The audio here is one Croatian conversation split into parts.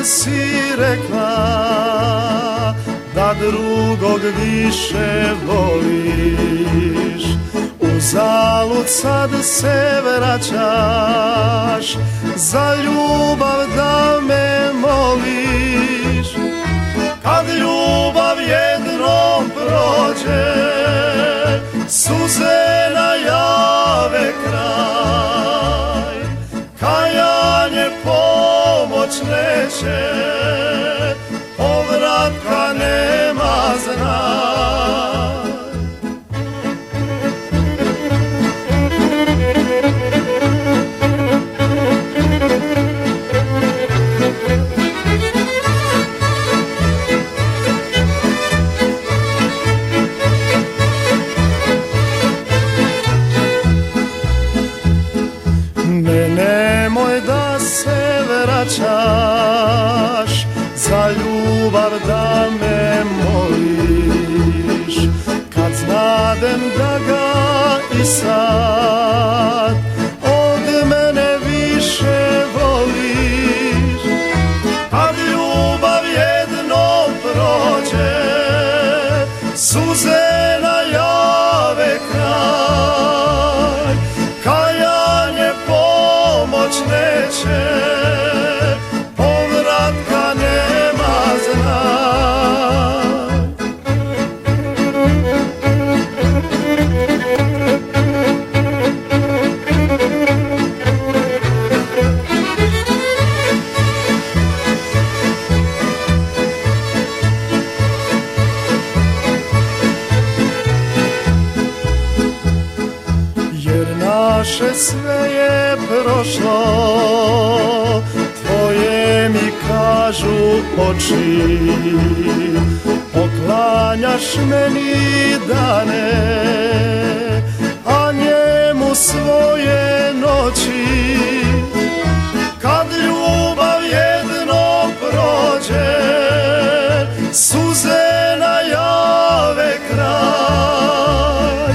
si rekla da drugog više voliš, uzalud sad se vraćaš, za ljubav da me moliš. Kad ljubav jednom prođe, suze najave kraj, kajanje pomoć neće, povratka nema, znaj. Nemoj da se vraćaš, za ljubav da me moliš, kad znadem da ga i sad od mene više voliš. Kad ljubav jednom prođe, suze najave kraj, kajanje pomoć neće, povratka nema, znaj. Jer naše sve je prošlo, tvoje mi kažu oči, poklanjaš meni dane, a njemu svoje noći. Kad ljubav jednom prođe, suze najave kraj,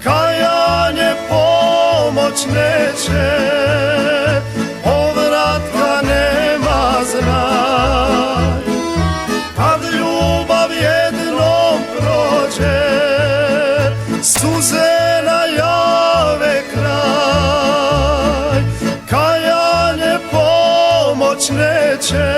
kajanje pomoć neće, povratka nema, znaj. Kad ljubav jednom prođe, suze najave kraj, kajanje pomoć neće,